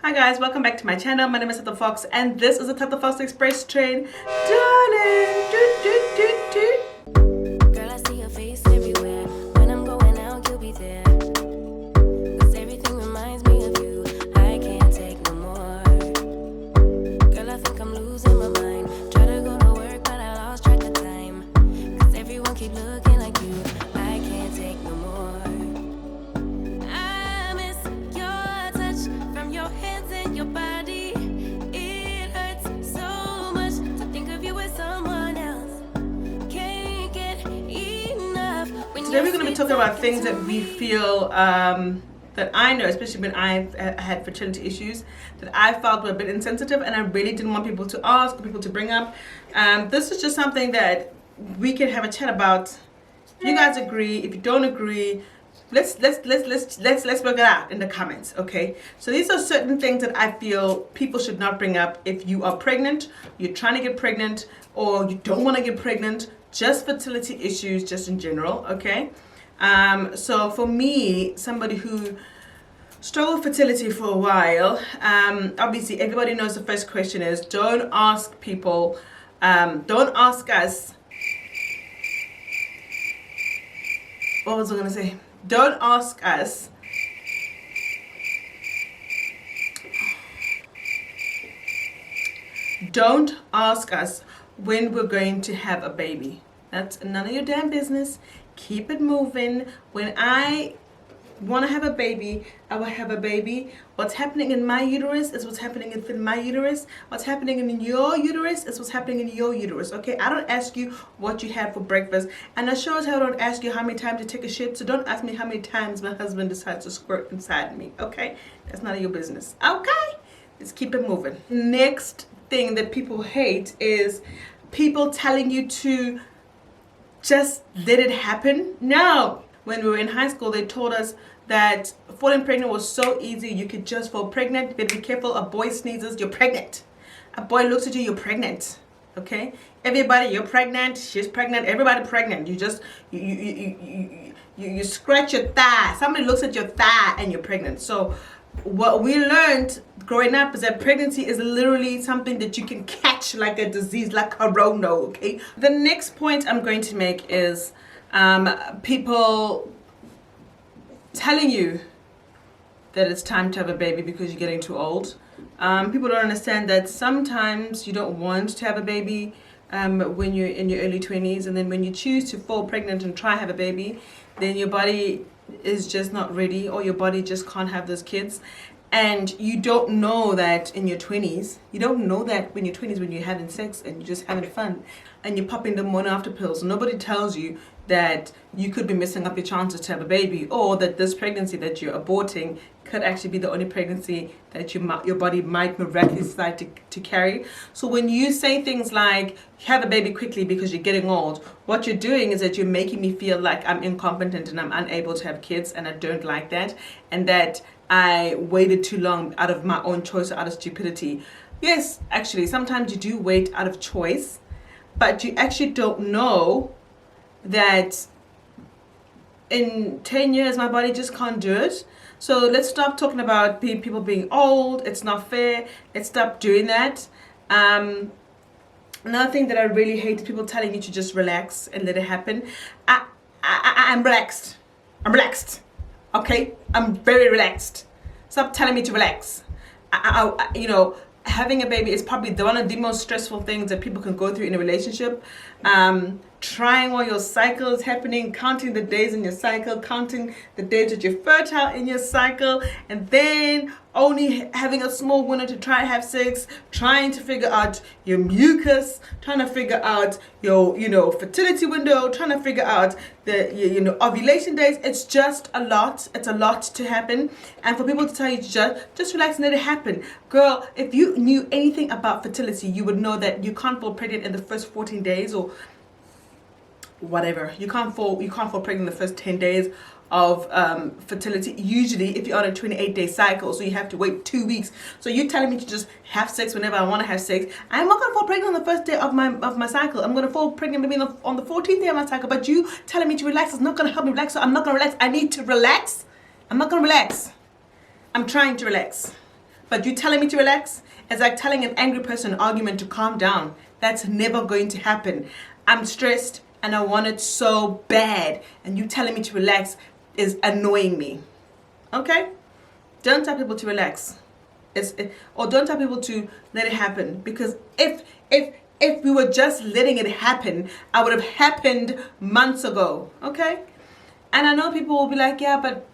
Hi guys, welcome back to my channel. My name is Tata Fox and this is the Tata Fox Express train. Darling, Girl, I see your face everywhere. When I'm going out, you'll be there. 'Cause everything reminds me of you. I can't take no more. Girl, I think I'm losing my mind. Try to go to work, but I lost track of time. 'Cause everyone keep looking like you. I can't take no more. I miss your touch from your hands and your body. It hurts so much to think of you as someone else. Can't get enough. Today we're going to be talking about things that we feel, that I know, especially when I've had fertility issues, that I felt were a bit insensitive and I really didn't want people to ask, people to bring up. This is just something that we can have a chat about. If you guys agree, if you don't agree, let's work it out in the comments, okay? So these are certain things that I feel people should not bring up if you are pregnant, you're trying to get pregnant, or you don't want to get pregnant, just fertility issues, just in general, okay? So for me, somebody who struggled with fertility for a while, obviously everybody knows the first question is, don't ask people, don't ask us, what was I going to say? Don't ask us when we're going to have a baby. That's none of your damn business. Keep it moving. When I want to have a baby, I will have a baby. What's happening in my uterus is what's happening in my uterus. What's happening in your uterus is what's happening in your uterus, okay? I don't ask you what you had for breakfast, and I sure as hell don't ask you how many times you take a shit, so don't ask me how many times my husband decides to squirt inside me, okay? That's none of your business, okay? Let's keep it moving. Next thing that people hate is people telling you to just let it happen. No. When we were in high school, they told us that falling pregnant was so easy. You could just fall pregnant. But be careful, a boy sneezes, you're pregnant. A boy looks at you, you're pregnant. Okay? Everybody, you're pregnant, she's pregnant, everybody pregnant. You just, you scratch your thigh. Somebody looks at your thigh and you're pregnant. So what we learned growing up is that pregnancy is literally something that you can catch like a disease, like corona, okay? The next point I'm going to make is people telling you that it's time to have a baby because you're getting too old. People don't understand that sometimes you don't want to have a baby when you're in your early 20s, and then when you choose to fall pregnant and try have a baby, then your body is just not ready, or your body just can't have those kids. And you don't know that in your 20s. You don't know that when you're 20s, when you're having sex and you're just having fun and you're popping the morning after pills. Nobody tells you that you could be messing up your chances to have a baby, or that this pregnancy that you're aborting could actually be the only pregnancy that your body might miraculously decide to carry. So when you say things like, have a baby quickly because you're getting old, what you're doing is that you're making me feel like I'm incompetent and I'm unable to have kids, and I don't like that, and that I waited too long out of my own choice or out of stupidity. Yes, actually, sometimes you do wait out of choice, but you actually don't know that in 10 years my body just can't do it. So let's stop talking about people being old. It's not fair. Let's stop doing that. Another thing that I really hate is people telling you to just relax and let it happen. I'm relaxed. I'm relaxed. Okay? I'm very relaxed. Stop telling me to relax. You know, having a baby is probably one of the most stressful things that people can go through in a relationship. Trying while your cycle is happening, counting the days in your cycle, counting the days that you're fertile in your cycle, and then only having a small window to try and have sex, trying to figure out your mucus, trying to figure out your, fertility window, trying to figure out the, ovulation days. It's just a lot. It's a lot to happen. And for people to tell you to just relax and let it happen. Girl, if you knew anything about fertility, you would know that you can't fall pregnant in the first 14 days or whatever. You can't fall pregnant in the first 10 days of fertility, usually if you're on a 28-day cycle, so you have to wait 2 weeks. So you're telling me to just have sex whenever I want to have sex. I'm not going to fall pregnant on the first day of my cycle. I'm going to fall pregnant maybe on the 14th day of my cycle, but you telling me to relax is not going to help me relax, so I'm not going to relax. I need to relax. I'm not going to relax. I'm trying to relax. But you telling me to relax? It's like telling an angry person in an argument to calm down. That's never going to happen. I'm stressed and I want it so bad, and you telling me to relax is annoying me. Okay? Don't tell people to relax. Or don't tell people to let it happen, because if we were just letting it happen, I would have happened months ago. Okay? And I know people will be like, yeah, but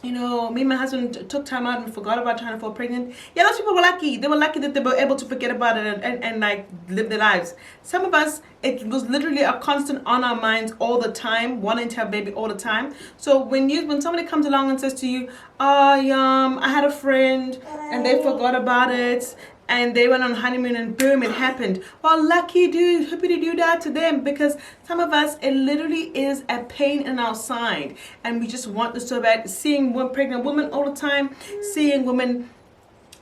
you know, me and my husband took time out and forgot about trying to fall pregnant. Yeah, those people were lucky. They were lucky that they were able to forget about it and like live their lives. Some of us, it was literally a constant on our minds all the time, wanting to have a baby all the time. So when somebody comes along and says to you, oh, I had a friend and they forgot about it, and they went on honeymoon and boom, it happened. Well, lucky dude, happy to do that to them, because some of us, it literally is a pain in our side, and we just want this so bad. Seeing pregnant women all the time, seeing women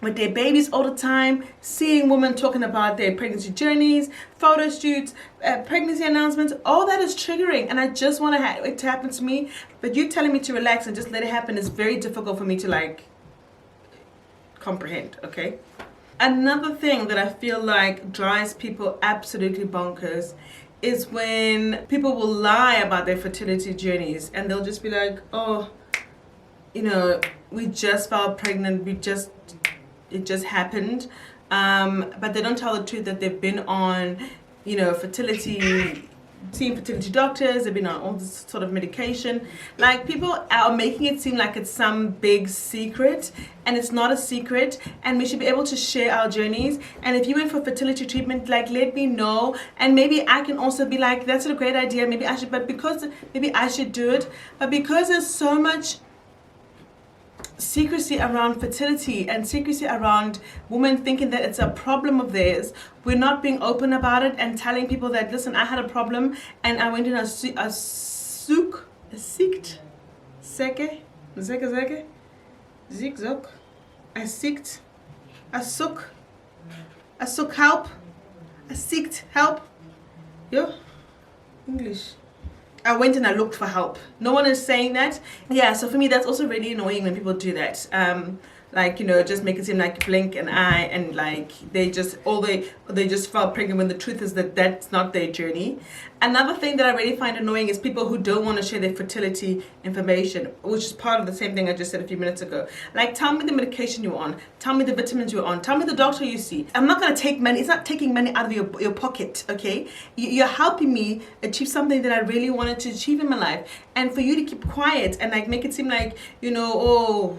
with their babies all the time, seeing women talking about their pregnancy journeys, photo shoots, pregnancy announcements, all that is triggering, and I just want it to happen to me. But you telling me to relax and just let it happen is very difficult for me to like comprehend. Okay. Another thing that I feel like drives people absolutely bonkers is when people will lie about their fertility journeys, and they'll just be like, oh, you know, we just fell pregnant, it just happened. But they don't tell the truth that they've been on, you know, seeing fertility doctors, they've been on all this sort of medication. Like, people are making it seem like it's some big secret, and it's not a secret, and we should be able to share our journeys. And if you went for fertility treatment, like, let me know, and maybe I can also be like, that's a great idea, maybe I should do it. But because there's so much secrecy around fertility and secrecy around women thinking that it's a problem of theirs, we're not being open about it and telling people that, listen, I had a problem and I went in a sook help. Yo, English. I went and I looked for help. No one is saying that. Yeah, so for me, that's also really annoying when people do that. Like, you know, just make it seem like blink an eye, and like they just fell pregnant, when the truth is that that's not their journey. Another thing that I really find annoying is people who don't want to share their fertility information, which is part of the same thing I just said a few minutes ago. Like, tell me the medication you're on, tell me the vitamins you're on, tell me the doctor you see. I'm not going to take money. It's not taking money out of your pocket, okay? You're helping me achieve something that I really wanted to achieve in my life. And for you to keep quiet and like make it seem like, you know, oh,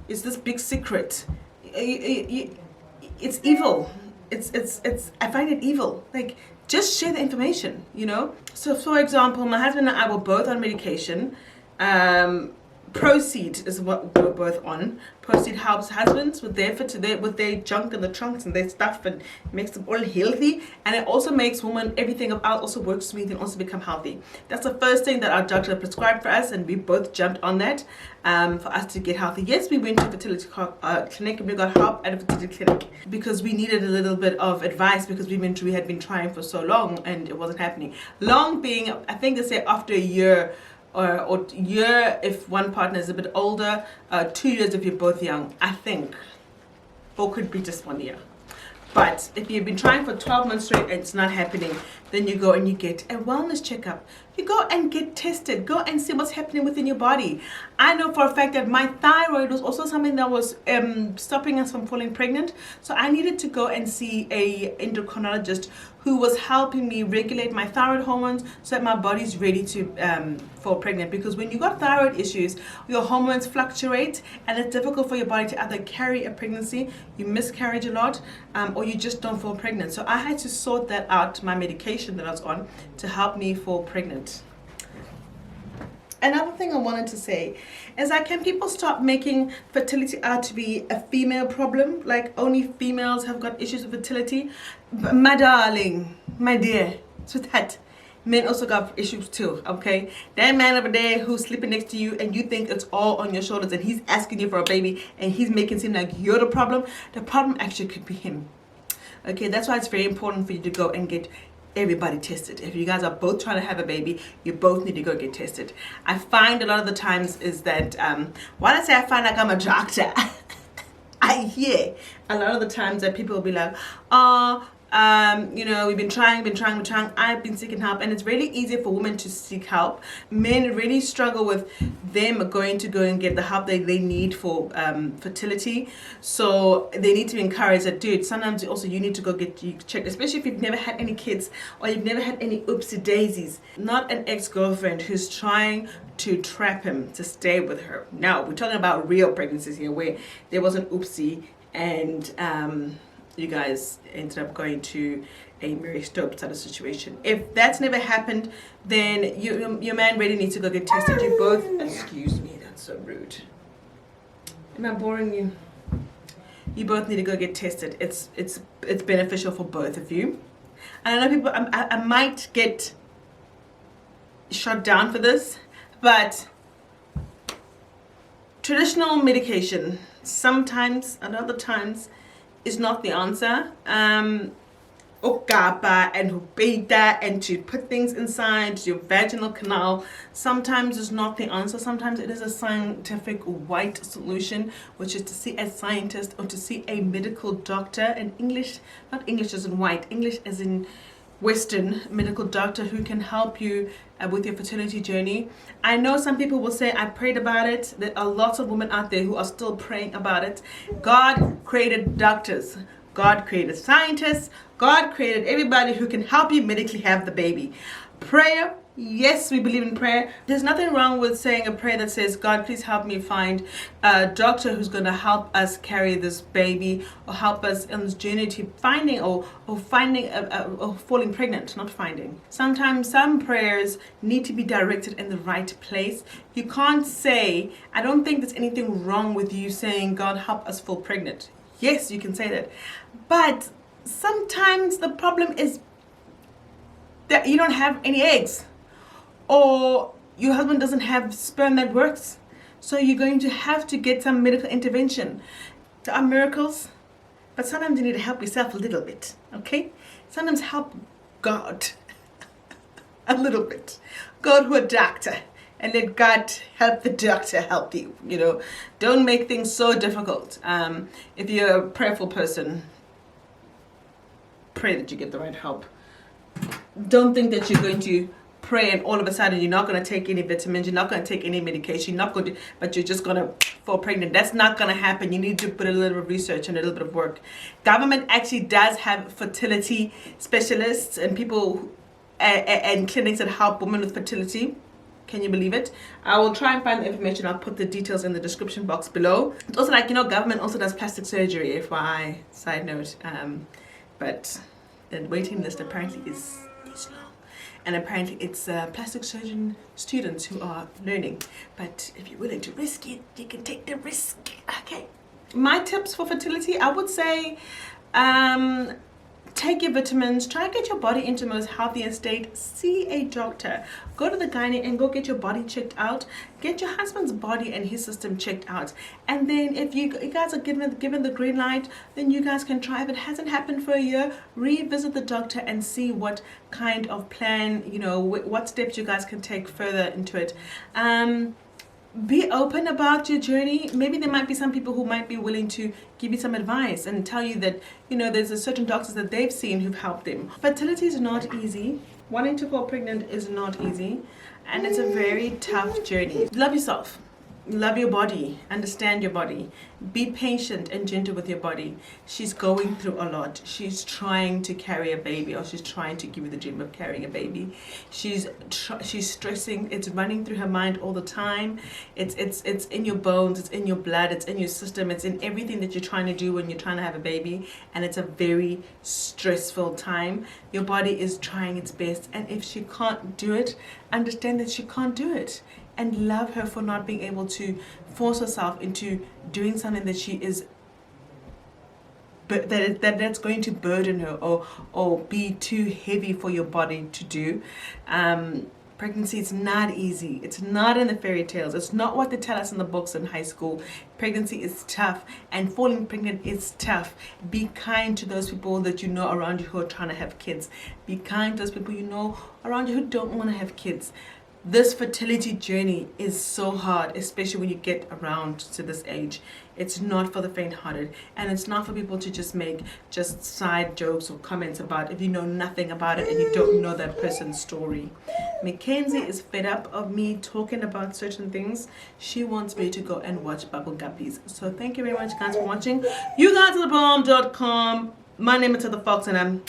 it's this big secret. It's evil. It's I find it evil. Like, just share the information, you know? So for example, my husband and I were both on medication. Proceed is what we're both on. Proceed helps husbands with their junk in the trunks and their stuff, and makes them all healthy. And it also makes women, everything about also works smooth and also become healthy. That's the first thing that our doctor prescribed for us, and we both jumped on that for us to get healthy. Yes, we went to a fertility clinic, and we got help at a fertility clinic because we needed a little bit of advice, because we had been trying for so long and it wasn't happening. Long being, I think they say after a year, or year if one partner is a bit older, 2 years if you're both young, I think, or could be just 1 year. But if you've been trying for 12 months straight and it's not happening, then you go and you get a wellness checkup. You go and get tested. Go and see what's happening within your body. I know for a fact that my thyroid was also something that was stopping us from falling pregnant. So I needed to go and see a endocrinologist who was helping me regulate my thyroid hormones so that my body's ready to fall pregnant. Because when you got thyroid issues, your hormones fluctuate, and it's difficult for your body to either carry a pregnancy, you miscarriage a lot, or you just don't fall pregnant. So I had to sort that out, my medication that I was on, to help me fall pregnant. Another thing I wanted to say is that, can people stop making fertility out to be a female problem? Like, only females have got issues with fertility. My darling, my dear, sweetheart, men also got issues too, okay? That man over there who's sleeping next to you and you think it's all on your shoulders, and he's asking you for a baby and he's making it seem like you're the problem actually could be him. Okay, that's why it's very important for you to go and get everybody tested. If you guys are both trying to have a baby, you both need to go get tested. I find a lot of the times is that, why did I say I find like I'm a doctor? I hear a lot of the times that people will be like, we've been trying. I've been seeking help, and it's really easy for women to seek help. Men really struggle with them going to go and get the help they need for fertility. So they need to be encouraged that, dude, sometimes also you need to go get you checked, especially if you've never had any kids or you've never had any oopsie daisies. Not an ex-girlfriend who's trying to trap him to stay with her. No, we're talking about real pregnancies here where there was an oopsie and you guys ended up going to a Mary Stopes sort of situation. If that's never happened, then your man really needs to go get tested. You both, excuse me, that's so rude. Am I boring you? You both need to go get tested. It's beneficial for both of you. I know people, I might get shot down for this, but traditional medication sometimes and other times is not the answer. Okapa and hubeta and to put things inside your vaginal canal sometimes is not the answer. Sometimes it is a scientific white solution, which is to see a scientist or to see a medical doctor. And English, not English as in white, English as in Western medical doctor who can help you with your fertility journey. I know some people will say, I prayed about it. There are lots of women out there who are still praying about it. God created doctors. God created scientists. God created everybody who can help you medically have the baby. Prayer, yes, we believe in prayer. There's nothing wrong with saying a prayer that says, God, please help me find a doctor who's going to help us carry this baby or help us on this journey to finding or falling pregnant, not finding. Sometimes some prayers need to be directed in the right place. You can't say, I don't think there's anything wrong with you saying, God, help us fall pregnant. Yes, you can say that. But sometimes the problem is that you don't have any eggs or your husband doesn't have sperm that works. So you're going to have to get some medical intervention. There are miracles, but sometimes you need to help yourself a little bit, okay? Sometimes help God a little bit. Go to a doctor and let God help the doctor help you, Don't make things so difficult. If you're a prayerful person, pray that you get the right help. Don't think that you're going to pray and all of a sudden you're not going to take any vitamins, you're not going to take any medication, but you're just going to fall pregnant. That's not going to happen. You need to put a little bit of research and a little bit of work. Government actually does have fertility specialists and people and clinics that help women with fertility. Can you believe it? I will try and find the information. I'll put the details in the description box below. It's also like, government also does plastic surgery, FYI, side note. But the waiting list apparently is long. And apparently it's plastic surgeon students who are learning. But if you're willing to risk it, you can take the risk. Okay. My tips for fertility, I would say, take your vitamins, try and get your body into the most healthiest state, see a doctor, go to the gynae and go get your body checked out, get your husband's body and his system checked out, and then if you guys are given the green light, then you guys can try. If it hasn't happened for a year, revisit the doctor and see what kind of plan, what steps you guys can take further into it. Be open about your journey. Maybe there might be some people who might be willing to give you some advice and tell you that, there's a certain doctors that they've seen who've helped them. Fertility is not easy. Wanting to fall pregnant is not easy. And it's a very tough journey. Love yourself. Love your body. Understand your body. Be patient and gentle with your body. She's going through a lot. She's trying to carry a baby, or she's trying to give you the dream of carrying a baby. She's stressing. It's running through her mind all the time. It's in your bones. It's in your blood. It's in your system. It's in everything that you're trying to do when you're trying to have a baby. And it's a very stressful time. Your body is trying its best. And if she can't do it, understand that she can't do it. And love her for not being able to force herself into doing something that she is, but that's going to burden her or be too heavy for your body to do. Pregnancy is not easy. It's not in the fairy tales. It's not what they tell us in the books in high school. Pregnancy is tough, and falling pregnant is tough. Be kind to those people that you know around you who are trying to have kids. Be kind to those people you know around you who don't want to have kids. This fertility journey is so hard, especially when you get around to this age. It's not for the faint-hearted, and it's not for people to just make just side jokes or comments about if you know nothing about it and you don't know that person's story. Mackenzie is fed up of me talking about certain things. She wants me to go and watch Bubble Guppies. So thank you very much, guys, for watching. You guys are the bomb.com. My name is The Fox, and I'm